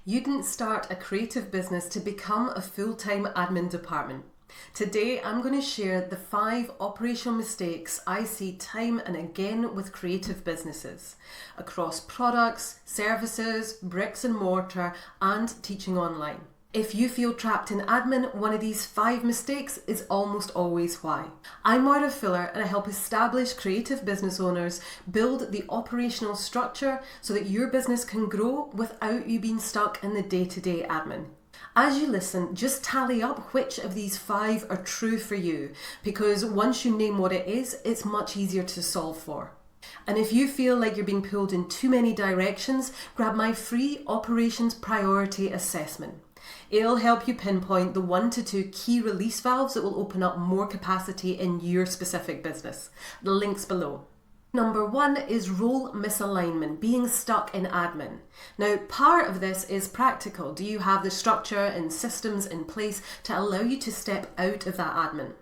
You didn't start a creative business to become a full-time admin department. Today, I'm going to share the 5 operational mistakes I see time and again with creative businesses across products, services, bricks and mortar, and teaching online. If you feel trapped in admin, one of these 5 mistakes is almost always why. I'm Moira Fuller and I help establish creative business owners build the operational structure so that your business can grow without you being stuck in the day-to-day admin. As you listen, just tally up which of these 5 are true for you, because once you name what it is, it's much easier to solve for. And if you feel like you're being pulled in too many directions, grab my free Operations Priority Assessment. It'll help you pinpoint the 1 to 2 key release valves that will open up more capacity in your specific business. The link's below. Number 1 is role misalignment, being stuck in admin. Now, part of this is practical. Do you have the structure and systems in place to allow you to step out of that admin?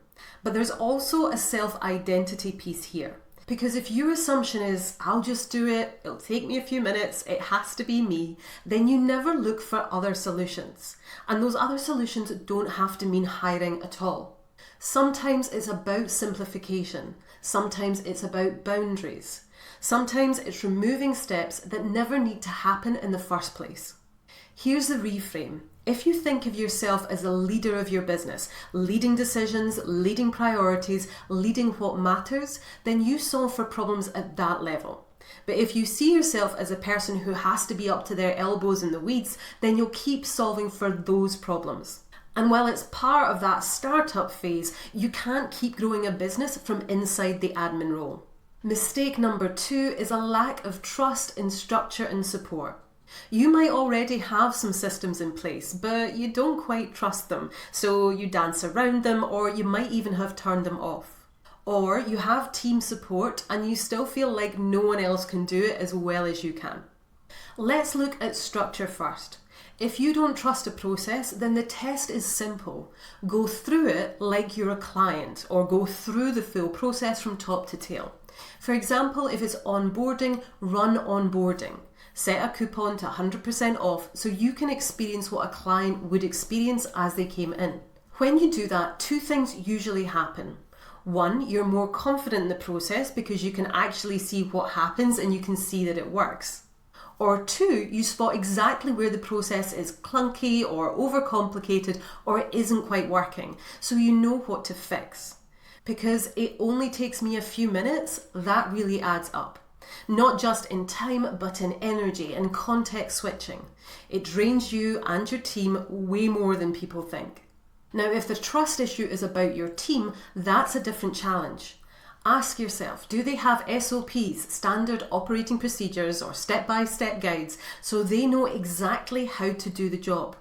But there's also a self-identity piece here. Because if your assumption is, I'll just do it, it'll take me a few minutes, it has to be me, then you never look for other solutions. And those other solutions don't have to mean hiring at all. Sometimes it's about simplification. Sometimes it's about boundaries. Sometimes it's removing steps that never need to happen in the first place. Here's the reframe. If you think of yourself as a leader of your business, leading decisions, leading priorities, leading what matters, then you solve for problems at that level. But if you see yourself as a person who has to be up to their elbows in the weeds, then you'll keep solving for those problems. And while it's part of that startup phase, you can't keep growing a business from inside the admin role. Mistake number 2 is a lack of trust in structure and support. You might already have some systems in place, but you don't quite trust them, so you dance around them, or you might even have turned them off. Or you have team support and you still feel like no one else can do it as well as you can. Let's look at structure first. If you don't trust a process, then the test is simple. Go through it like you're a client, or go through the full process from top to tail. For example, if it's onboarding, run onboarding. Set a coupon to 100% off so you can experience what a client would experience as they came in. When you do that, 2 things usually happen. 1, you're more confident in the process because you can actually see what happens and you can see that it works. Or 2, you spot exactly where the process is clunky or overcomplicated or it isn't quite working, so you know what to fix. Because it only takes me a few minutes, that really adds up. Not just in time, but in energy and context switching. It drains you and your team way more than people think. Now, if the trust issue is about your team, that's a different challenge. Ask yourself, do they have SOPs, standard operating procedures, or step-by-step guides so they know exactly how to do the job?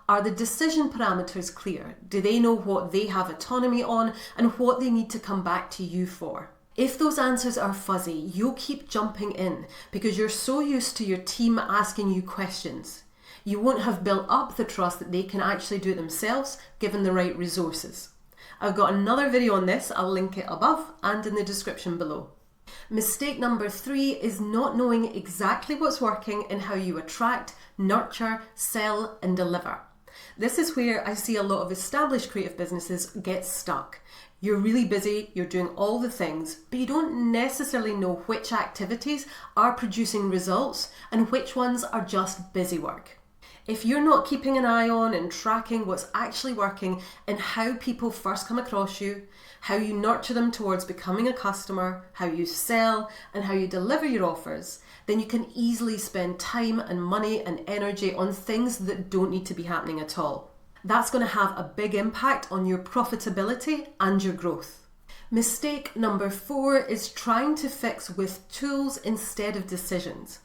Are the decision parameters clear? Do they know what they have autonomy on and what they need to come back to you for? If those answers are fuzzy, you'll keep jumping in because you're so used to your team asking you questions. You won't have built up the trust that they can actually do it themselves given the right resources. I've got another video on this, I'll link it above and in the description below. Mistake number 3 is not knowing exactly what's working and how you attract, nurture, sell and deliver. This is where I see a lot of established creative businesses get stuck. You're really busy, you're doing all the things, but you don't necessarily know which activities are producing results and which ones are just busy work. If you're not keeping an eye on and tracking what's actually working and how people first come across you, how you nurture them towards becoming a customer, how you sell, and how you deliver your offers, then you can easily spend time and money and energy on things that don't need to be happening at all. That's going to have a big impact on your profitability and your growth. Mistake number 4 is trying to fix with tools instead of decisions.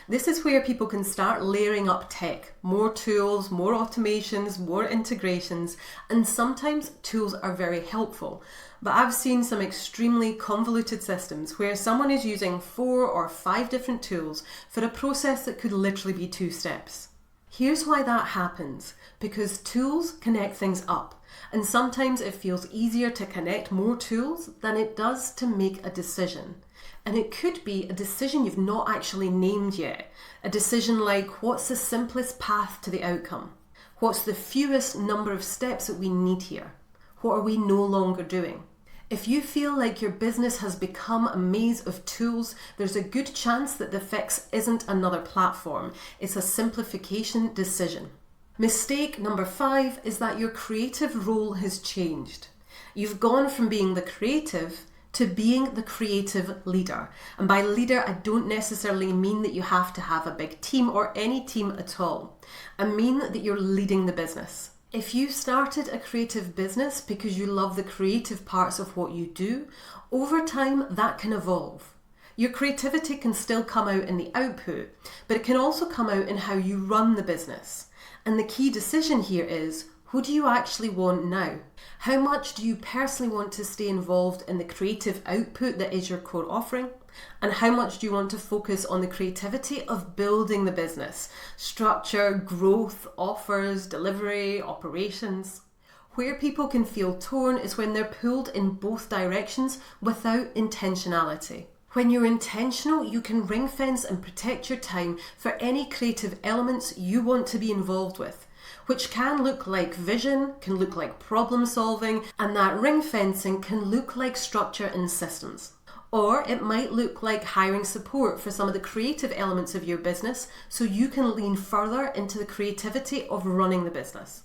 This is where people can start layering up tech, more tools, more automations, more integrations, and sometimes tools are very helpful. But I've seen some extremely convoluted systems where someone is using 4 or 5 different tools for a process that could literally be 2 steps. Here's why that happens, because tools connect things up, and sometimes it feels easier to connect more tools than it does to make a decision. And it could be a decision you've not actually named yet. A decision like, what's the simplest path to the outcome? What's the fewest number of steps that we need here? What are we no longer doing? If you feel like your business has become a maze of tools, there's a good chance that the fix isn't another platform. It's a simplification decision. Mistake number 5 is that your creative role has changed. You've gone from being the creative to being the creative leader. And by leader, I don't necessarily mean that you have to have a big team or any team at all. I mean that you're leading the business. If you started a creative business because you love the creative parts of what you do, over time that can evolve. Your creativity can still come out in the output, but it can also come out in how you run the business. And the key decision here is, who do you actually want now? How much do you personally want to stay involved in the creative output that is your core offering? And how much do you want to focus on the creativity of building the business? Structure, growth, offers, delivery, operations. Where people can feel torn is when they're pulled in both directions without intentionality. When you're intentional, you can ring fence and protect your time for any creative elements you want to be involved with, which can look like vision, can look like problem solving, and that ring fencing can look like structure and systems. Or it might look like hiring support for some of the creative elements of your business so you can lean further into the creativity of running the business.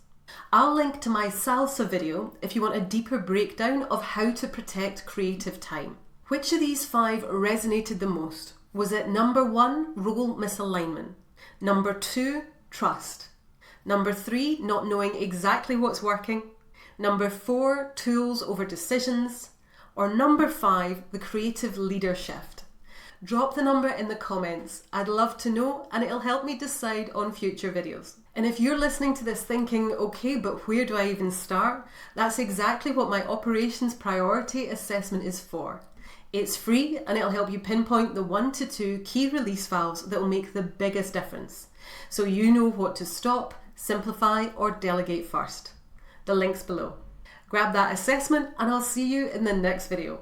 I'll link to my salsa video if you want a deeper breakdown of how to protect creative time. Which of these 5 resonated the most? Was it number 1, role misalignment? Number 2, trust? Number 3, not knowing exactly what's working? Number 4, tools over decisions? Or number 5, the creative leader shift? Drop the number in the comments. I'd love to know, and it'll help me decide on future videos. And if you're listening to this thinking, okay, but where do I even start? That's exactly what my operations priority assessment is for. It's free and it'll help you pinpoint the 1 to 2 key release valves that will make the biggest difference, so you know what to stop, simplify, or delegate first. The link's below. Grab that assessment and I'll see you in the next video.